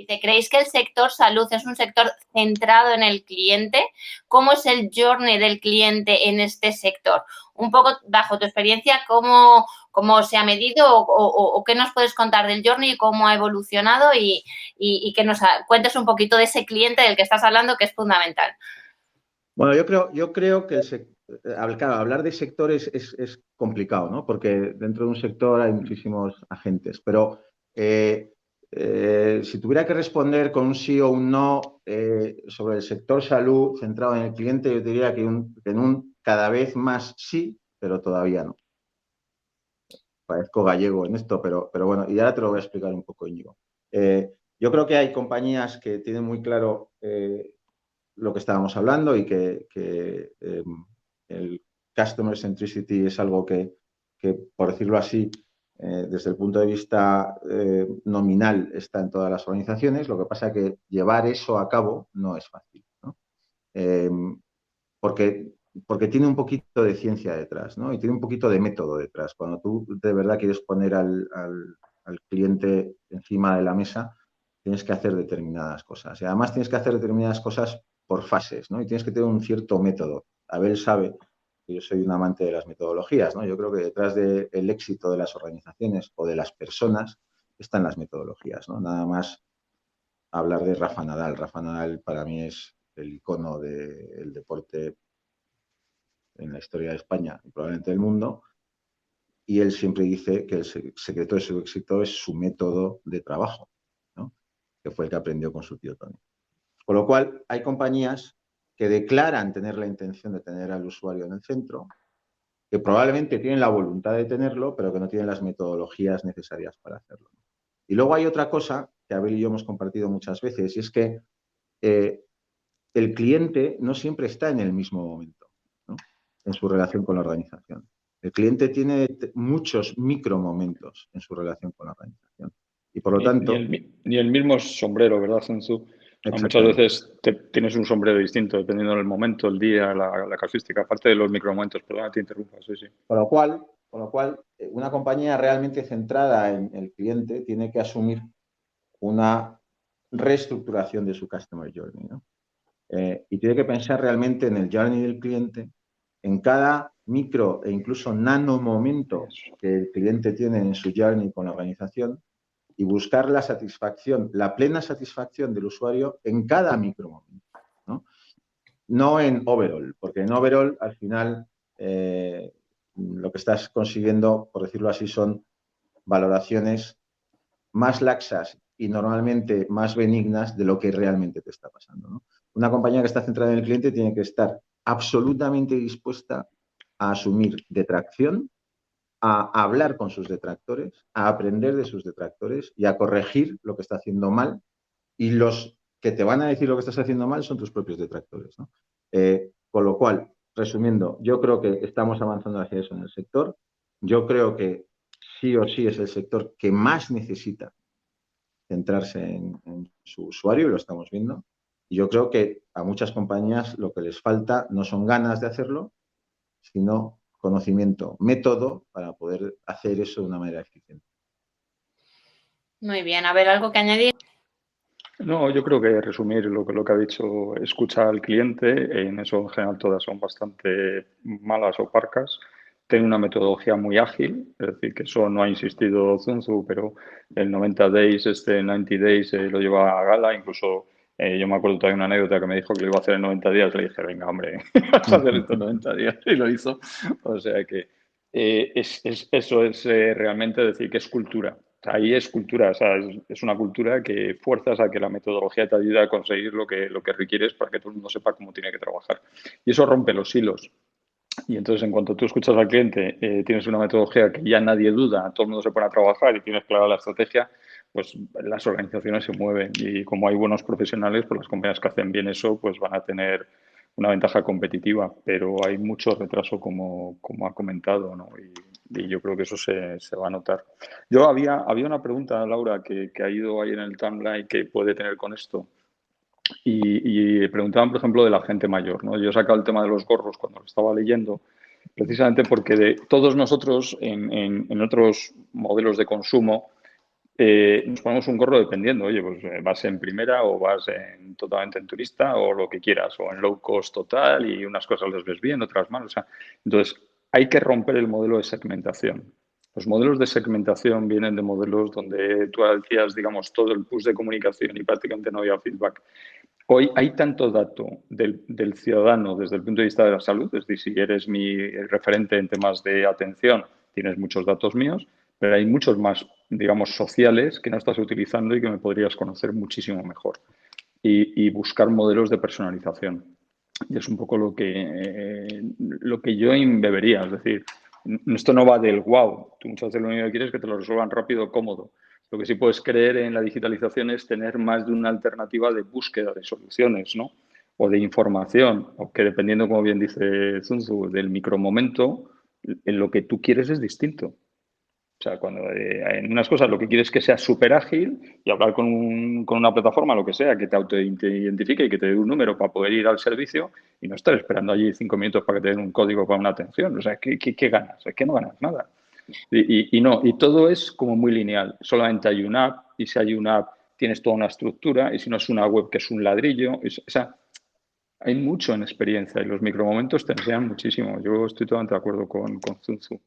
Dice, ¿creéis que el sector salud es un sector centrado en el cliente? ¿Cómo es el journey del cliente en este sector? Un poco, bajo tu experiencia, ¿cómo se ha medido o qué nos puedes contar del journey, cómo ha evolucionado y que nos cuentes un poquito de ese cliente del que estás hablando, que es fundamental? Bueno, yo creo que claro, hablar de sectores es complicado, ¿no? Porque dentro de un sector hay muchísimos agentes. Pero si tuviera que responder con un sí o un no sobre el sector salud centrado en el cliente, yo diría que en un cada vez más sí, pero todavía no. Parezco gallego en esto, pero bueno, y ahora te lo voy a explicar un poco, Íñigo. Yo creo que hay compañías que tienen muy claro lo que estábamos hablando y que el customer centricity es algo que por decirlo así, desde el punto de vista nominal está en todas las organizaciones. Lo que pasa es que llevar eso a cabo no es fácil, ¿no? Porque tiene un poquito de ciencia detrás, ¿no? Y tiene un poquito de método detrás. Cuando tú de verdad quieres poner al cliente encima de la mesa, tienes que hacer determinadas cosas. Y además tienes que hacer determinadas cosas por fases, ¿no? Y tienes que tener un cierto método. Abel sabe que yo soy un amante de las metodologías, ¿no? Yo creo que detrás del éxito de las organizaciones o de las personas están las metodologías, ¿no? Nada más hablar de Rafa Nadal. Rafa Nadal para mí es el icono del deporte en la historia de España y probablemente del mundo, y él siempre dice que el secreto de su éxito es su método de trabajo, ¿no? Que fue el que aprendió con su tío Tony. Con lo cual, hay compañías que declaran tener la intención de tener al usuario en el centro, que probablemente tienen la voluntad de tenerlo, pero que no tienen las metodologías necesarias para hacerlo. Y luego hay otra cosa que Abel y yo hemos compartido muchas veces, y es que el cliente no siempre está en el mismo momento, ¿no? En su relación con la organización. El cliente tiene muchos micromomentos en su relación con la organización. Y por lo tanto... Ni el mismo sombrero, ¿verdad, Sensu? Muchas veces tienes un sombrero distinto dependiendo del momento, el día, la casuística, aparte de los micromomentos. Perdona, te interrumpa, sí, sí. Con lo cual, una compañía realmente centrada en el cliente tiene que asumir una reestructuración de su Customer Journey, ¿no? Y tiene que pensar realmente en el journey del cliente, en cada micro e incluso nano momento que el cliente tiene en su journey con la organización y buscar la satisfacción, la plena satisfacción del usuario en cada micro momento, ¿no? No en overall, porque en overall al final lo que estás consiguiendo, por decirlo así, son valoraciones más laxas y normalmente más benignas de lo que realmente te está pasando, ¿no? Una compañía que está centrada en el cliente tiene que estar absolutamente dispuesta a asumir detracción, a hablar con sus detractores, a aprender de sus detractores y a corregir lo que está haciendo mal. Y los que te van a decir lo que estás haciendo mal son tus propios detractores, ¿no? Con lo cual, resumiendo, yo creo que estamos avanzando hacia eso en el sector. Yo creo que sí o sí es el sector que más necesita centrarse en su usuario, y lo estamos viendo. Y yo creo que a muchas compañías lo que les falta no son ganas de hacerlo, sino conocimiento, método para poder hacer eso de una manera eficiente. Muy bien, a ver, ¿algo que añadir? No, yo creo que resumir lo que ha dicho, escucha al cliente, en eso en general todas son bastante malas o parcas. Tiene una metodología muy ágil, es decir, que eso no ha insistido Zunzu, pero el 90 days, 90 days lo lleva a gala, incluso yo me acuerdo todavía una anécdota que me dijo que lo iba a hacer en 90 días, le dije, venga, hombre, vas a hacer esto en 90 días, y lo hizo. O sea que eso es realmente decir que es cultura. Ahí es cultura, o sea, es una cultura que fuerzas a que la metodología te ayude a conseguir lo que requieres para que todo el mundo sepa cómo tiene que trabajar. Y eso rompe los hilos. Y entonces, en cuanto tú escuchas al cliente, tienes una metodología que ya nadie duda, todo el mundo se pone a trabajar y tienes clara la estrategia, pues las organizaciones se mueven. Y como hay buenos profesionales, pues las compañías que hacen bien eso, pues van a tener una ventaja competitiva. Pero hay mucho retraso, como ha comentado, ¿no? Y yo creo que eso se va a notar. Yo había una pregunta, Laura, que ha ido ahí en el timeline que puede tener con esto. Y preguntaban, por ejemplo, de la gente mayor, ¿no? Yo he sacado el tema de los gorros cuando lo estaba leyendo, precisamente porque de todos nosotros en otros modelos de consumo nos ponemos un gorro dependiendo, oye, pues vas en primera o vas totalmente en turista o lo que quieras, o en low cost total y unas cosas las ves bien, otras mal. O sea, entonces, hay que romper el modelo de segmentación. Los modelos de segmentación vienen de modelos donde tú hacías, digamos, todo el push de comunicación y prácticamente no había feedback. Hoy hay tanto dato del ciudadano desde el punto de vista de la salud, es decir, si eres mi referente en temas de atención, tienes muchos datos míos, pero hay muchos más, digamos, sociales que no estás utilizando y que me podrías conocer muchísimo mejor. Y buscar modelos de personalización. Y es un poco lo que yo embebería. Es decir, esto no va del wow. Tú muchas veces lo único que quieres es que te lo resuelvan rápido, cómodo. Lo que sí puedes creer en la digitalización es tener más de una alternativa de búsqueda de soluciones, ¿no? O de información, o que dependiendo, como bien dice Sun Tzu, del micromomento, en lo que tú quieres es distinto. O sea, cuando en unas cosas lo que quieres es que sea súper ágil y hablar con una plataforma, lo que sea, que te auto-identifique y que te dé un número para poder ir al servicio y no estar esperando allí 5 minutos para que te den un código para una atención. O sea, ¿qué ganas? Es que no ganas nada. Y todo es como muy lineal. Solamente hay una app y si hay una app tienes toda una estructura y si no es una web que es un ladrillo. O sea, hay mucho en experiencia y los micromomentos te enseñan muchísimo. Yo estoy totalmente de acuerdo con Sun Tzu.